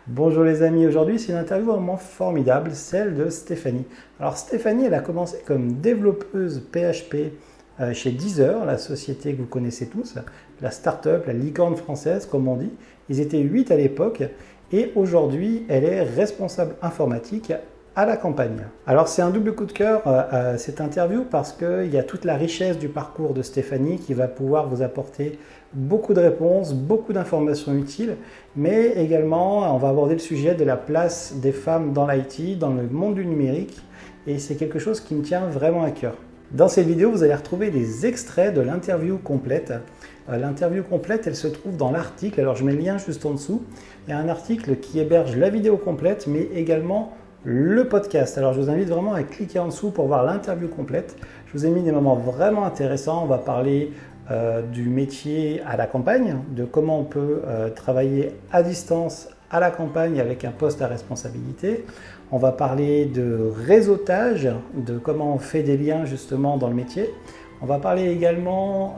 Bonjour les amis, aujourd'hui c'est une interview vraiment formidable, celle de Stéphanie. Alors Stéphanie, elle a commencé comme développeuse PHP chez Deezer, la société que vous connaissez tous, la start-up, la licorne française comme on dit. Ils étaient 8 à l'époque et aujourd'hui elle est responsable informatique à la campagne. Alors c'est un double coup de cœur cette interview parce qu'il y a toute la richesse du parcours de Stéphanie qui va pouvoir vous apporter beaucoup de réponses, beaucoup d'informations utiles, mais également on va aborder le sujet de la place des femmes dans l'IT, dans le monde du numérique, et c'est quelque chose qui me tient vraiment à cœur. Dans cette vidéo, vous allez retrouver des extraits de l'interview complète. L'interview complète, elle se trouve dans l'article, alors je mets le lien juste en dessous. Il y a un article qui héberge la vidéo complète, mais également le podcast. Alors je vous invite vraiment à cliquer en dessous pour voir l'interview complète. Je vous ai mis des moments vraiment intéressants. On va parler du métier à la campagne, de comment on peut travailler à distance à la campagne avec un poste à responsabilité. On va parler de réseautage, de comment on fait des liens justement dans le métier. On va parler également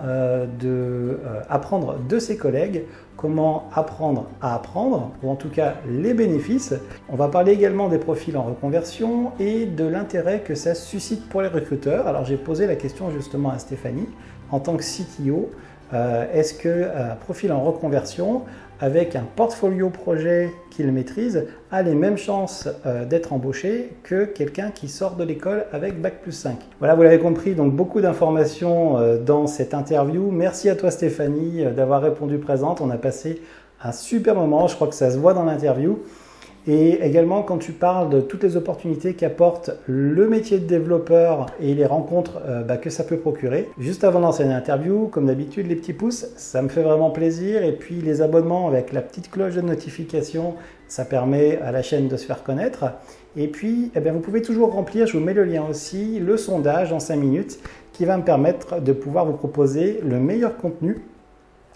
d'apprendre de ses collègues, comment apprendre à apprendre, ou en tout cas les bénéfices. On va parler également des profils en reconversion et de l'intérêt que ça suscite pour les recruteurs. Alors j'ai posé la question justement à Stéphanie, en tant que CTO, est-ce qu'un profil en reconversion, avec un portfolio projet qu'il maîtrise, a les mêmes chances d'être embauché que quelqu'un qui sort de l'école avec Bac+5. Voilà, vous l'avez compris, donc beaucoup d'informations dans cette interview. Merci à toi Stéphanie d'avoir répondu présente. On a passé un super moment, je crois que ça se voit dans l'interview. Et également, quand tu parles de toutes les opportunités qu'apporte le métier de développeur et les rencontres que ça peut procurer. Juste avant de lancer l'interview, comme d'habitude, les petits pouces, ça me fait vraiment plaisir. Et puis les abonnements avec la petite cloche de notification, ça permet à la chaîne de se faire connaître. Et puis, vous pouvez toujours remplir, je vous mets le lien aussi, le sondage en 5 minutes qui va me permettre de pouvoir vous proposer le meilleur contenu,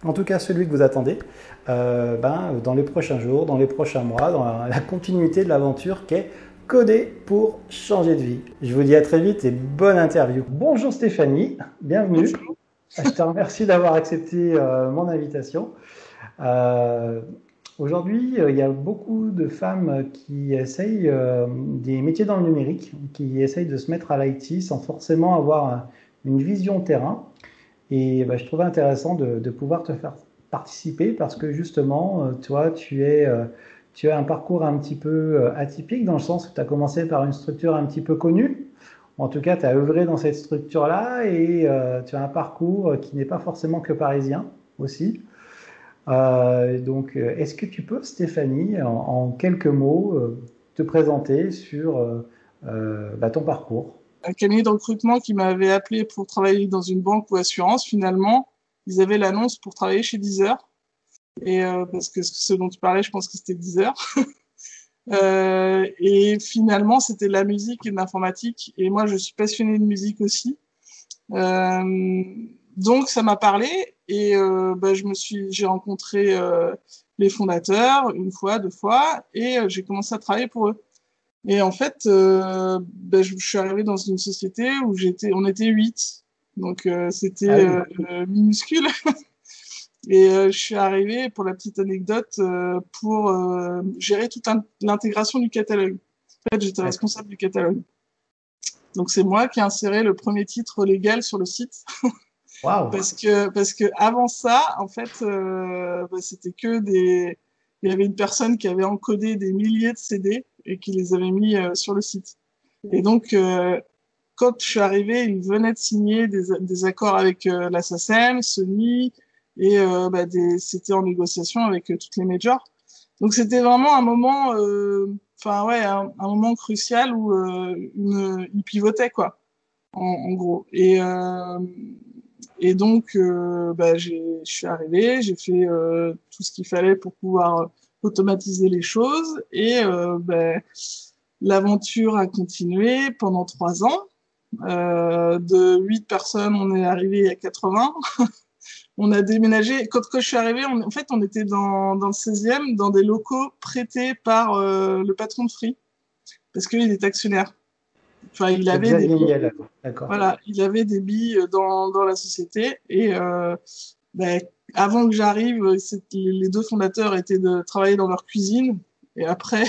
en tout cas celui que vous attendez, dans les prochains jours, dans les prochains mois, dans la continuité de l'aventure qu'est Coder pour changer de vie. Je vous dis à très vite et bonne interview. Bonjour Stéphanie, bienvenue. Bonjour. Je te remercie d'avoir accepté mon invitation. Aujourd'hui, il y a beaucoup de femmes qui essayent des métiers dans le numérique, qui essayent de se mettre à l'IT sans forcément avoir une vision terrain. Et je trouvais intéressant de pouvoir te faire participer parce que justement, toi, tu as un parcours un petit peu atypique dans le sens où tu as commencé par une structure un petit peu connue. En tout cas, tu as œuvré dans cette structure-là et tu as un parcours qui n'est pas forcément que parisien aussi. Donc, est-ce que tu peux, Stéphanie, en quelques mots, te présenter sur ton parcours? Un cabinet de recrutement qui m'avait appelé pour travailler dans une banque ou assurance, finalement, ils avaient l'annonce pour travailler chez Deezer. Et parce que ce dont tu parlais, je pense que c'était Deezer. Et finalement, c'était de la musique et de l'informatique. Et moi, je suis passionnée de musique aussi. Donc, ça m'a parlé. Et j'ai rencontré les fondateurs une fois, deux fois, et j'ai commencé à travailler pour eux. Et en fait, je suis arrivée dans une société où on était 8. Donc, c'était Ah oui. minuscule. Et je suis arrivée, pour la petite anecdote, pour gérer toute l'intégration du catalogue. En fait, j'étais D'accord. responsable du catalogue. Donc, c'est moi qui ai inséré le premier titre légal sur le site. Waouh! Parce que avant ça, en fait, c'était il y avait une personne qui avait encodé des milliers de CD et qui les avait mis sur le site. Et donc, quand je suis arrivée, ils venaient de signer des accords avec la SACEM, Sony, et c'était en négociation avec toutes les majors. Donc, c'était vraiment un moment, un moment crucial où ils pivotaient, quoi, en gros. Et donc, je suis arrivée, j'ai fait tout ce qu'il fallait pour pouvoir automatiser les choses et l'aventure a continué pendant 3 ans. De 8 personnes, on est arrivé à 80. On a déménagé. Quand je suis arrivée, en fait, on était dans le 16e, dans des locaux prêtés par le patron de Free, parce qu'il est actionnaire. Enfin, il avait des Xavier Niel, d'accord. Voilà, il avait des billes dans la société et avant que j'arrive, les deux fondateurs étaient de travailler dans leur cuisine Et après,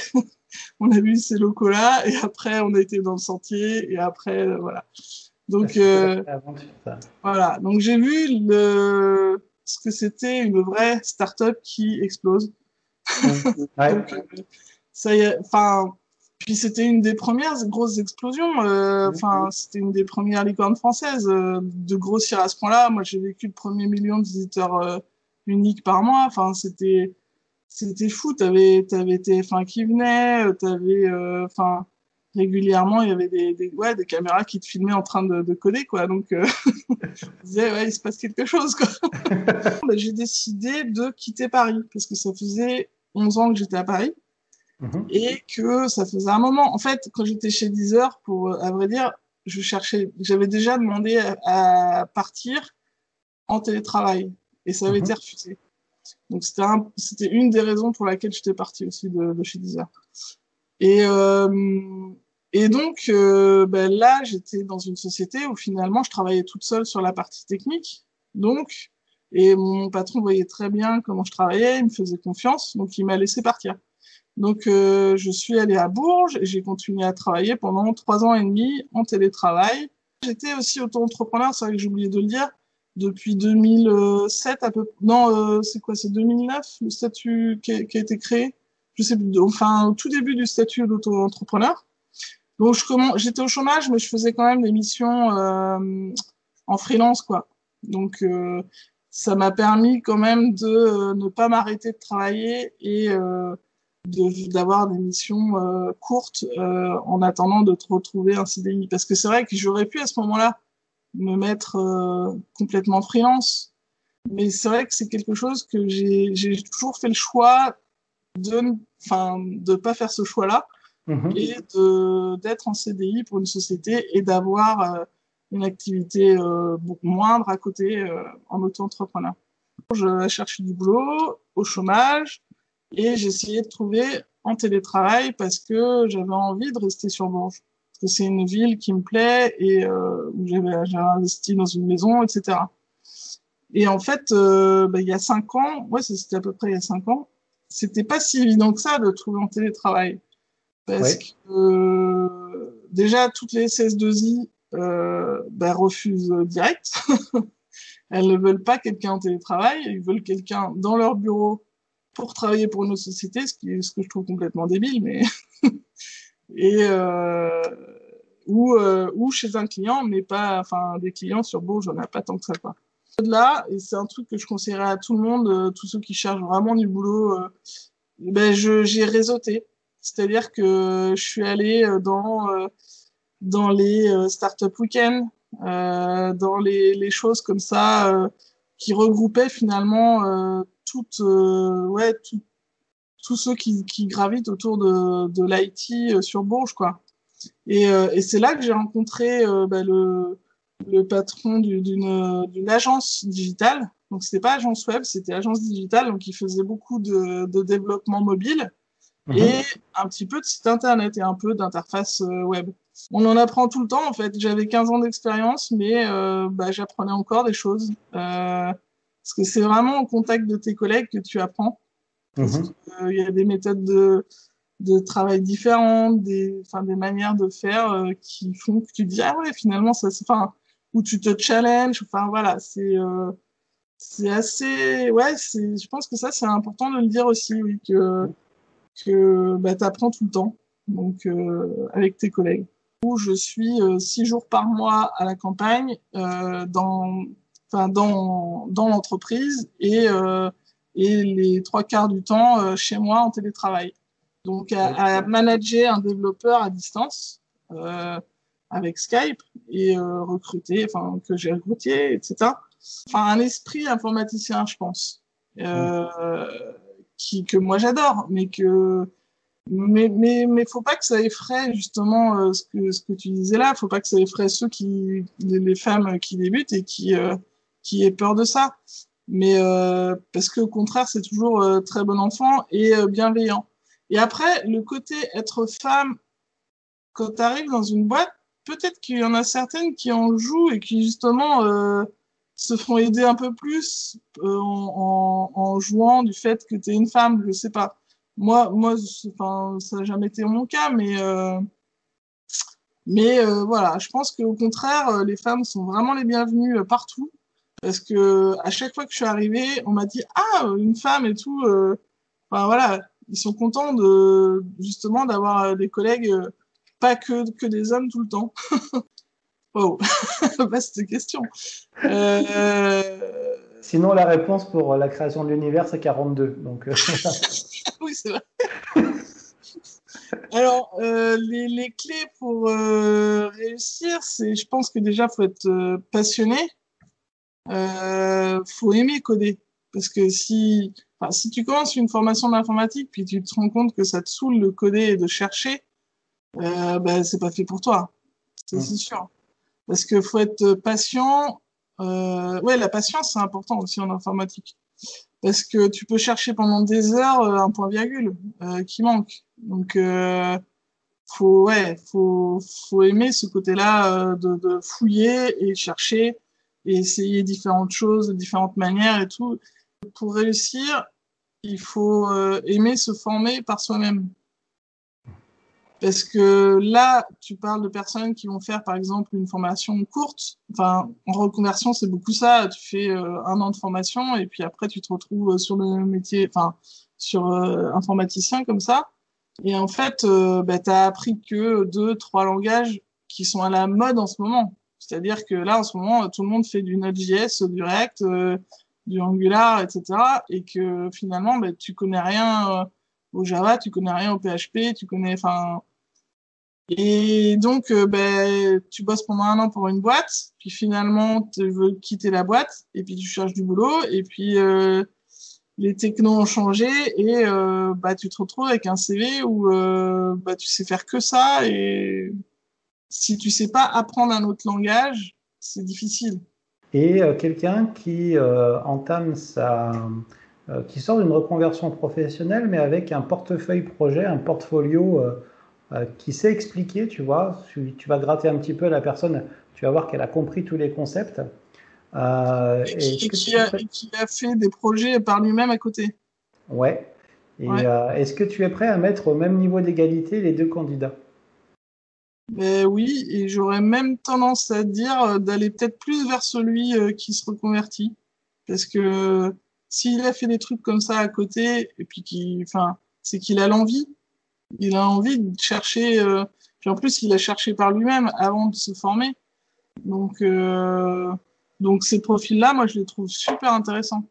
on a vu ces locaux-là, et après, on a été dans le sentier, et après, voilà. Donc, voilà. Donc, j'ai vu ce que c'était une vraie start-up qui explose. Ouais. Donc, ça y est, enfin, puis c'était une des premières grosses explosions. Enfin, c'était une des premières licornes françaises de grossir à ce point-là. Moi, j'ai vécu le premier million de visiteurs uniques par mois. Enfin, c'était fou. T'avais TF1 qui venait. Enfin, régulièrement, il y avait des caméras qui te filmaient en train de coder, quoi. Donc, je disais, ouais, il se passe quelque chose, quoi. Ben, j'ai décidé de quitter Paris parce que ça faisait 11 ans que j'étais à Paris. Et que ça faisait un moment. En fait, quand j'étais chez Deezer, à vrai dire, j'avais déjà demandé à partir en télétravail et ça avait été refusé. Donc c'était une des raisons pour laquelle j'étais partie aussi de chez Deezer. Et donc ben là, j'étais dans une société où finalement je travaillais toute seule sur la partie technique. Donc et mon patron voyait très bien comment je travaillais, il me faisait confiance, donc il m'a laissé partir. Donc, je suis allée à Bourges et j'ai continué à travailler pendant 3 ans et demi en télétravail. J'étais aussi auto-entrepreneur, c'est vrai que j'ai oublié de le dire, depuis 2007 à peu près. Non, c'est quoi? C'est 2009 le statut qui a été créé? Je sais plus. Enfin, au tout début du statut d'auto-entrepreneur. Donc, j'étais au chômage, mais je faisais quand même des missions en freelance, quoi. Donc, ça m'a permis quand même de ne pas m'arrêter de travailler et d'avoir des missions courtes en attendant de te retrouver un CDI. Parce que c'est vrai que j'aurais pu à ce moment-là me mettre complètement freelance, mais c'est vrai que c'est quelque chose que j'ai toujours fait le choix de pas faire ce choix-là et d'être en CDI pour une société et d'avoir une activité beaucoup moindre à côté en auto-entrepreneur. Je cherchais du boulot au chômage et j'essayais de trouver en télétravail parce que j'avais envie de rester sur Bourges. Parce que c'est une ville qui me plaît et où j'ai investi dans une maison, etc. Et en fait, il y a 5 ans, ouais, c'était à peu près il y a 5 ans, c'était pas si évident que ça de trouver en télétravail. Parce que déjà, toutes les CS2I refusent direct. Elles ne veulent pas quelqu'un en télétravail, ils veulent quelqu'un dans leur bureau pour travailler pour une autre société, ce que je trouve complètement débile, mais et ou chez un client, mais pas, enfin des clients sur Bourges, j'en ai pas tant que ça, quoi. Là, et c'est un truc que je conseillerais à tout le monde, tous ceux qui cherchent vraiment du boulot, j'ai réseauté, c'est-à-dire que je suis allée dans les startup week-end, dans les choses comme ça qui regroupaient finalement tous ceux qui gravitent autour de l'IT sur Bourges, quoi. Et c'est là que j'ai rencontré le patron d'une agence digitale. Donc c'était pas agence web, c'était agence digitale, donc il faisait beaucoup de développement mobile et un petit peu de site internet et un peu d'interface web. On en apprend tout le temps en fait. J'avais 15 ans d'expérience, mais j'apprenais encore des choses. Parce que c'est vraiment au contact de tes collègues que tu apprends. Parce qu'il y a des méthodes de travail différentes, des manières de faire qui font que tu te dis ah ouais finalement ça c'est enfin où tu te challenges. Enfin voilà, c'est assez ouais je pense que ça c'est important de le dire aussi, oui, que t'apprends tout le temps donc avec tes collègues. Où je suis 6 jours par mois à la campagne dans l'entreprise et les 3 quarts du temps chez moi en télétravail. Donc à manager un développeur à distance avec Skype et recruter, enfin que j'ai recruté, etc. Enfin un esprit informaticien, je pense, que moi j'adore, mais faut pas que ça effraie justement ce que tu disais là. Faut pas que ça effraie les femmes qui débutent et qui aient peur de ça. Mais parce que au contraire, c'est toujours très bon enfant et bienveillant. Et après, le côté être femme, quand tu arrives dans une boîte, peut-être qu'il y en a certaines qui en jouent et qui justement se font aider un peu plus en jouant du fait que tu es une femme, je sais pas. enfin, ça n'a jamais été mon cas, voilà, je pense qu'au contraire, les femmes sont vraiment les bienvenues partout. Parce que à chaque fois que je suis arrivée, on m'a dit ah une femme et tout. Enfin voilà, ils sont contents de justement d'avoir des collègues pas que des hommes tout le temps. Oh, vaste question. Euh... Sinon, la réponse pour la création de l'univers, c'est 42. Donc, Oui, c'est vrai. Alors, les clés pour réussir, je pense que déjà, faut être passionné. Faut aimer coder. Parce que si tu commences une formation d'informatique, puis tu te rends compte que ça te saoule de coder et de chercher, c'est pas fait pour toi. C'est sûr. Parce que faut être patient. Ouais, la patience, c'est important aussi en informatique. Parce que tu peux chercher pendant des heures un point virgule qui manque. Donc, faut aimer ce côté-là de fouiller et chercher et essayer différentes choses de différentes manières et tout. Pour réussir, il faut aimer se former par soi-même. Parce que là, tu parles de personnes qui vont faire, par exemple, une formation courte. Enfin, en reconversion, c'est beaucoup ça. Tu fais 1 an de formation et puis après, tu te retrouves sur le métier, enfin, sur informaticien comme ça. Et en fait, tu as appris que 2, 3 langages qui sont à la mode en ce moment. C'est-à-dire que là, en ce moment, tout le monde fait du Node.js, du React, du Angular, etc. Et que finalement, tu connais rien au Java, tu connais rien au PHP, tu connais, enfin. Et donc, tu bosses pendant 1 an pour une boîte, puis finalement, tu veux quitter la boîte, et puis tu cherches du boulot, et puis les technos ont changé, et tu te retrouves avec un CV où tu sais faire que ça, et si tu sais pas apprendre un autre langage, c'est difficile. Et quelqu'un qui qui sort d'une reconversion professionnelle, mais avec un portefeuille projet, un portfolio qui sait expliquer, tu vois, tu vas gratter un petit peu la personne, tu vas voir qu'elle a compris tous les concepts. Et qui a fait des projets par lui-même à côté. Ouais. Et Ouais. Est-ce que tu es prêt à mettre au même niveau d'égalité les deux candidats? Oui, et j'aurais même tendance à dire d'aller peut-être plus vers celui qui se reconvertit. Parce que s'il a fait des trucs comme ça à côté, et puis c'est qu'il a l'envie. Il a envie de chercher. Puis en plus, il a cherché par lui-même avant de se former. Donc, ces profils-là, moi, je les trouve super intéressants.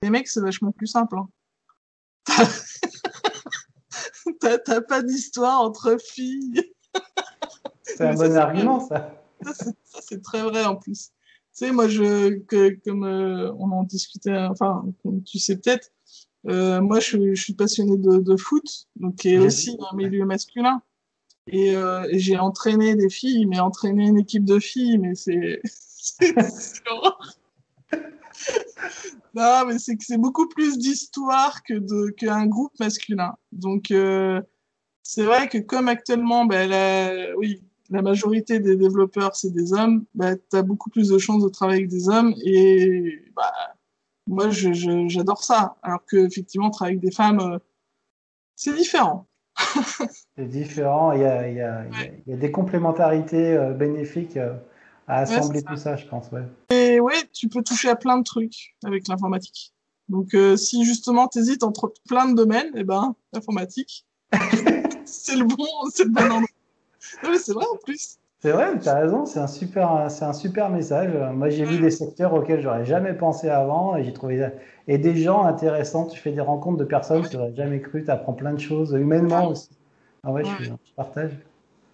Les mecs, c'est vachement plus simple. Hein. T'as pas d'histoire entre filles. C'est un bon argument, ça. Ça, c'est très vrai en plus. Tu sais, moi, comme on en discutait, enfin, comme tu sais peut-être, moi, je suis passionné de foot, donc qui est aussi un milieu masculin. Et j'ai entraîné des filles, mais entraîné une équipe de filles, mais c'est non, mais c'est que c'est beaucoup plus d'histoire qu'un groupe masculin. Donc c'est vrai que comme actuellement, oui, la majorité des développeurs c'est des hommes, t'as beaucoup plus de chances de travailler avec des hommes et moi j'adore ça. Alors que effectivement travailler avec des femmes, c'est différent. C'est différent. Il y a des complémentarités bénéfiques à Ouais, assembler tout ça, je pense. Ouais. et ouais, tu peux toucher à plein de trucs avec l'informatique. Donc, si justement t'hésites entre plein de domaines, l'informatique, c'est le bon endroit. Non, mais c'est vrai en plus. C'est vrai, tu as raison, c'est un super message. Moi, j'ai vu des secteurs auxquels j'aurais jamais pensé avant et j'ai trouvé et des gens intéressants. Tu fais des rencontres de personnes que tu n'aurais jamais cru, tu apprends plein de choses, humainement aussi. Ah ouais, je partage.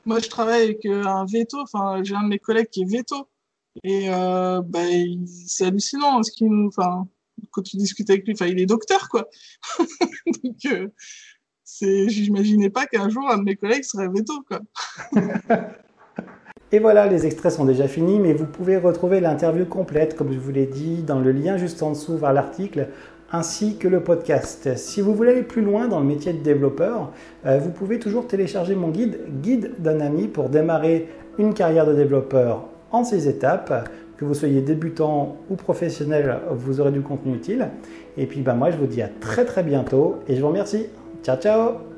Moi, je travaille avec un veto. Enfin, j'ai un de mes collègues qui est veto. Et c'est hallucinant ce qu'il nous. Enfin, quand tu discutes avec lui, enfin, il est docteur, quoi. Donc, j'imaginais pas qu'un jour un de mes collègues serait veto, quoi. Et voilà, les extraits sont déjà finis, mais vous pouvez retrouver l'interview complète, comme je vous l'ai dit, dans le lien juste en dessous vers l'article, ainsi que le podcast. Si vous voulez aller plus loin dans le métier de développeur, vous pouvez toujours télécharger mon guide d'un ami pour démarrer une carrière de développeur en 6 étapes. Que vous soyez débutant ou professionnel, vous aurez du contenu utile. Et puis moi, je vous dis à très très bientôt et je vous remercie. Ciao, ciao!